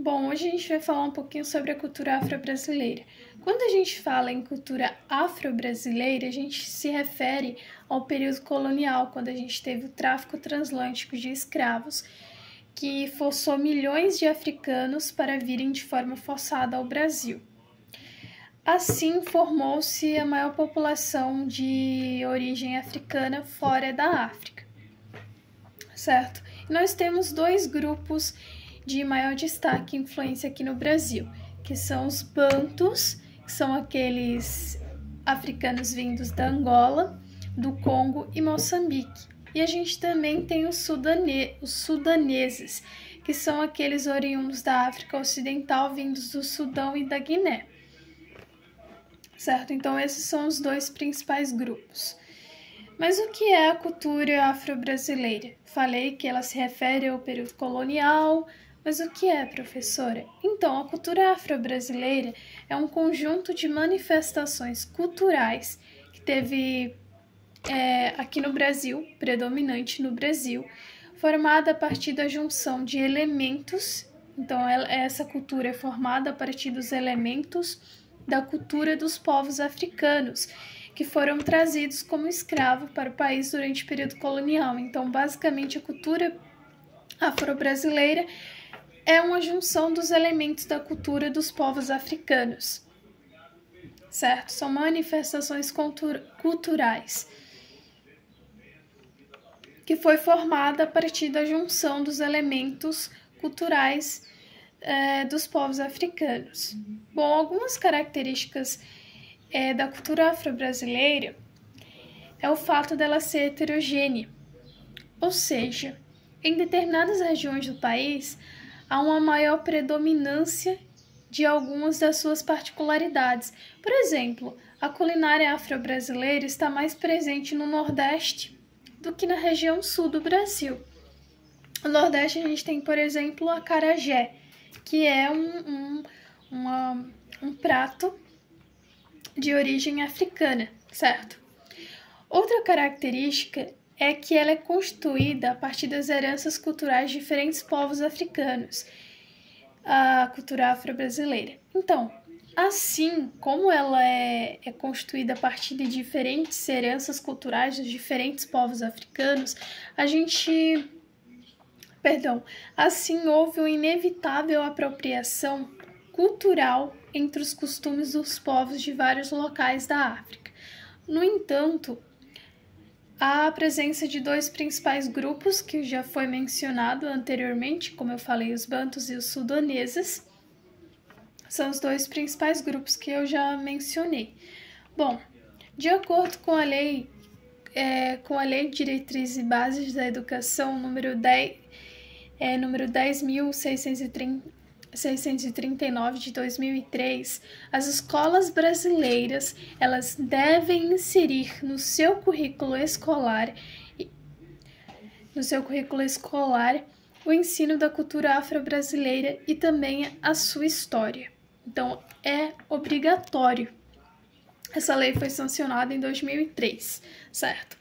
Bom, hoje a gente vai falar um pouquinho sobre a cultura afro-brasileira. Quando a gente fala em cultura afro-brasileira, a gente se refere ao período colonial, quando a gente teve o tráfico transatlântico de escravos, que forçou milhões de africanos para virem de forma forçada ao Brasil. Assim, formou-se a maior população de origem africana fora da África, certo? E nós temos dois grupos de maior destaque e influência aqui no Brasil, que são os bantus, que são aqueles africanos vindos da Angola, do Congo e Moçambique. E a gente também tem os sudaneses, que são aqueles oriundos da África Ocidental, vindos do Sudão e da Guiné. Certo? Então, esses são os dois principais grupos. Mas o que é a cultura afro-brasileira? Falei que ela se refere ao período colonial, mas o que é, professora? Então, a cultura afro-brasileira é um conjunto de manifestações culturais que teve aqui no Brasil, predominante no Brasil, formada a partir da junção de elementos. Então, essa cultura é formada a partir dos elementos da cultura dos povos africanos, que foram trazidos como escravo para o país durante o período colonial. Então, basicamente, a cultura afro-brasileira é uma junção dos elementos da cultura dos povos africanos, certo? São manifestações culturais que foi formada a partir da junção dos elementos culturais dos povos africanos. Bom, algumas características da cultura afro-brasileira é o fato dela ser heterogênea, ou seja, em determinadas regiões do país há uma maior predominância de algumas das suas particularidades. Por exemplo, a culinária afro-brasileira está mais presente no Nordeste do que na região sul do Brasil. No Nordeste a gente tem, por exemplo, o acarajé, que é um prato de origem africana, certo? Outra característica é que ela é constituída a partir das heranças culturais de diferentes povos africanos, a cultura afro-brasileira. Então, assim como ela é constituída a partir de diferentes heranças culturais dos diferentes povos africanos, assim houve uma inevitável apropriação cultural entre os costumes dos povos de vários locais da África. No entanto, há a presença de dois principais grupos, que já foi mencionado anteriormente, como eu falei, os bantus e os sudaneses. São os dois principais grupos que eu já mencionei. Bom, de acordo com a Lei de Diretrizes e Bases da Educação, número 10.639 de 2003, as escolas brasileiras elas devem inserir no seu currículo escolar o ensino da cultura afro-brasileira e também a sua história. Então, é obrigatório. Essa lei foi sancionada em 2003, certo?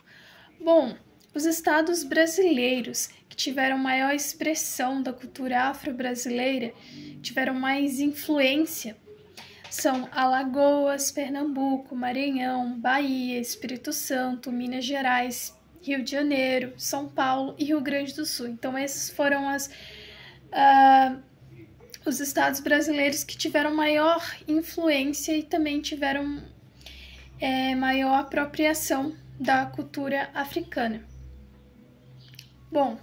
Bom, os estados brasileiros que tiveram maior expressão da cultura afro-brasileira, tiveram mais influência, são Alagoas, Pernambuco, Maranhão, Bahia, Espírito Santo, Minas Gerais, Rio de Janeiro, São Paulo e Rio Grande do Sul. Então, esses foram os estados brasileiros que tiveram maior influência e também tiveram maior apropriação da cultura africana. Bom,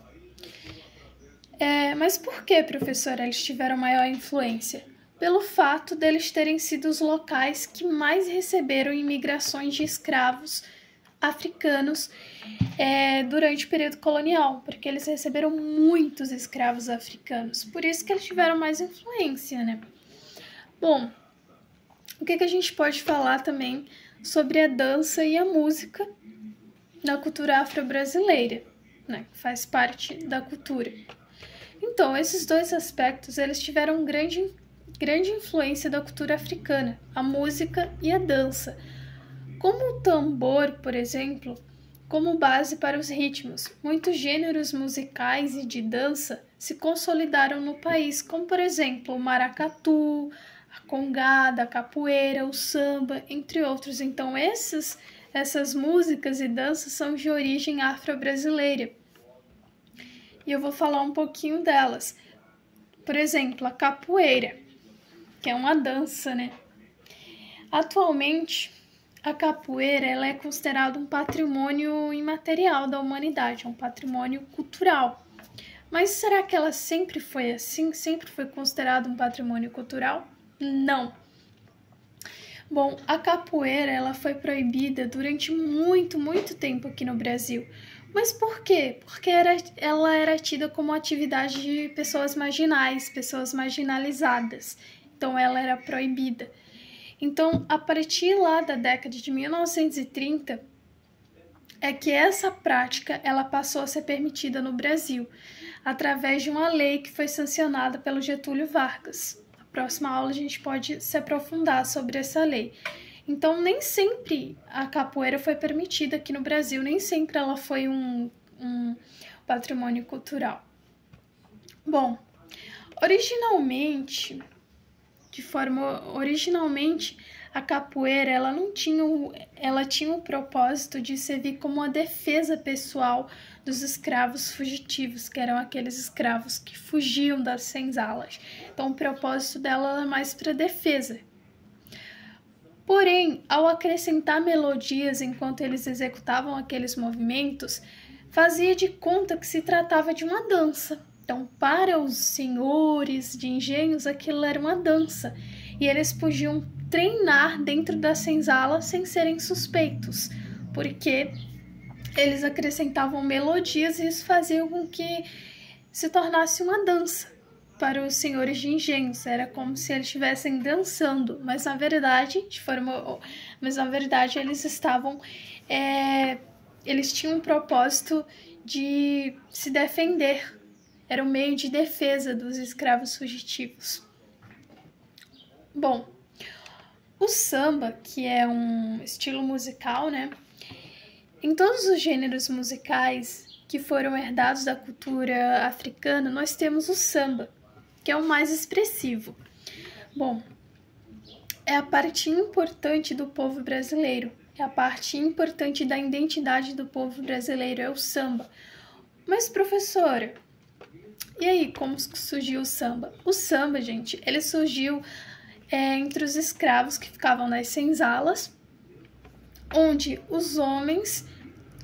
mas por que, professora, eles tiveram maior influência? Pelo fato deles terem sido os locais que mais receberam imigrações de escravos africanos durante o período colonial, porque eles receberam muitos escravos africanos, por isso que eles tiveram mais influência, né? Bom, o que a gente pode falar também sobre a dança e a música na cultura afro-brasileira, né? Que faz parte da cultura. Então, esses dois aspectos, eles tiveram grande influência da cultura africana, a música e a dança. Como o tambor, por exemplo, como base para os ritmos. Muitos gêneros musicais e de dança se consolidaram no país, como por exemplo o maracatu, a congada, a capoeira, o samba, entre outros. Então essas músicas e danças são de origem afro-brasileira. E eu vou falar um pouquinho delas. Por exemplo, a capoeira, que é uma dança, né? Atualmente, a capoeira ela é considerada um patrimônio imaterial da humanidade, um patrimônio cultural. Mas será que ela sempre foi assim? Sempre foi considerada um patrimônio cultural? Não. Bom, a capoeira ela foi proibida durante muito tempo aqui no Brasil. Mas por quê? Porque ela era tida como atividade de pessoas marginais, pessoas marginalizadas. Então ela era proibida. Então, a partir lá da década de 1930, é que essa prática ela passou a ser permitida no Brasil, através de uma lei que foi sancionada pelo Getúlio Vargas. Na próxima aula a gente pode se aprofundar sobre essa lei. Então, nem sempre a capoeira foi permitida aqui no Brasil, nem sempre ela foi um patrimônio cultural. Bom, originalmente, a capoeira ela tinha o propósito de servir como uma defesa pessoal dos escravos fugitivos, que eram aqueles escravos que fugiam das senzalas. Então, o propósito dela era mais para defesa. Porém, ao acrescentar melodias enquanto eles executavam aqueles movimentos, fazia de conta que se tratava de uma dança. Então, para os senhores de engenhos, aquilo era uma dança. E eles podiam treinar dentro da senzala sem serem suspeitos, porque eles acrescentavam melodias e isso fazia com que se tornasse uma dança para os senhores de engenhos. Era como se eles estivessem dançando, mas na verdade eles estavam eles tinham um propósito de se defender. Era um meio de defesa dos escravos fugitivos. Bom, o samba, que é um estilo musical, né? Em todos os gêneros musicais que foram herdados da cultura africana, nós temos o samba, que é o mais expressivo. Bom, é a parte importante do povo brasileiro, é a parte importante da identidade do povo brasileiro, é o samba. Mas, professora, e aí, como surgiu o samba? O samba, gente, ele surgiu entre os escravos que ficavam nas senzalas, onde os homens,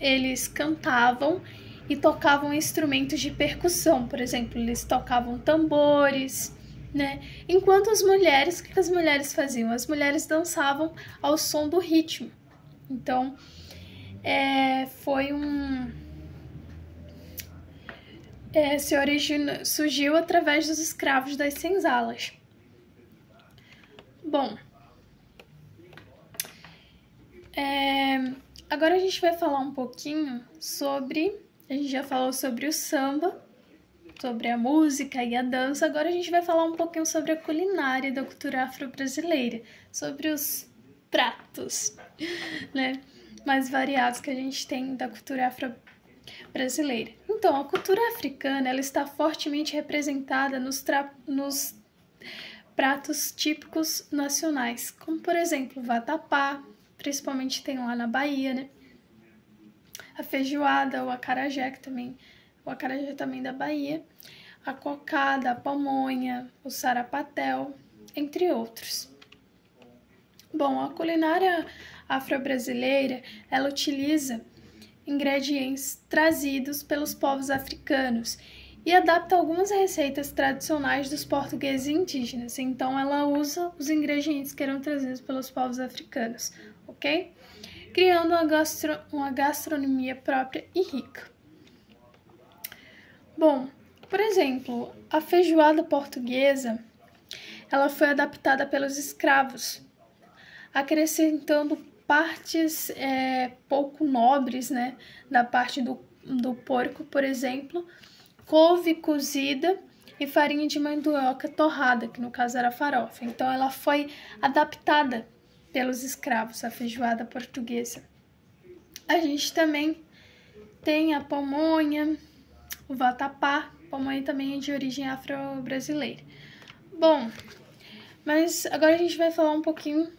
eles cantavam e tocavam instrumentos de percussão. Por exemplo, eles tocavam tambores, né? Enquanto as mulheres, o que as mulheres faziam? As mulheres dançavam ao som do ritmo. Então, surgiu através dos escravos das senzalas. Bom, agora a gente vai falar um pouquinho a gente já falou sobre o samba, sobre a música e a dança, agora a gente vai falar um pouquinho sobre a culinária da cultura afro-brasileira, sobre os pratos, né, mais variados que a gente tem da cultura afro-brasileira. Então, a cultura africana ela está fortemente representada nos pratos típicos nacionais, como por exemplo o vatapá, principalmente tem lá na Bahia, né? A feijoada, o acarajé também da Bahia, a cocada, a pamonha, o sarapatel, entre outros. Bom, a culinária afro-brasileira, ela utiliza ingredientes trazidos pelos povos africanos e adapta algumas receitas tradicionais dos portugueses e indígenas. Então, ela usa os ingredientes que eram trazidos pelos povos africanos, ok? Criando uma gastronomia própria e rica. Bom, por exemplo, a feijoada portuguesa, ela foi adaptada pelos escravos, acrescentando partes pouco nobres, né, da parte do porco, por exemplo, couve cozida e farinha de mandioca torrada, que no caso era farofa. Então, ela foi adaptada pelos escravos, a feijoada portuguesa. A gente também tem a pamonha, o vatapá, pamonha também é de origem afro-brasileira. Bom, mas agora a gente vai falar um pouquinho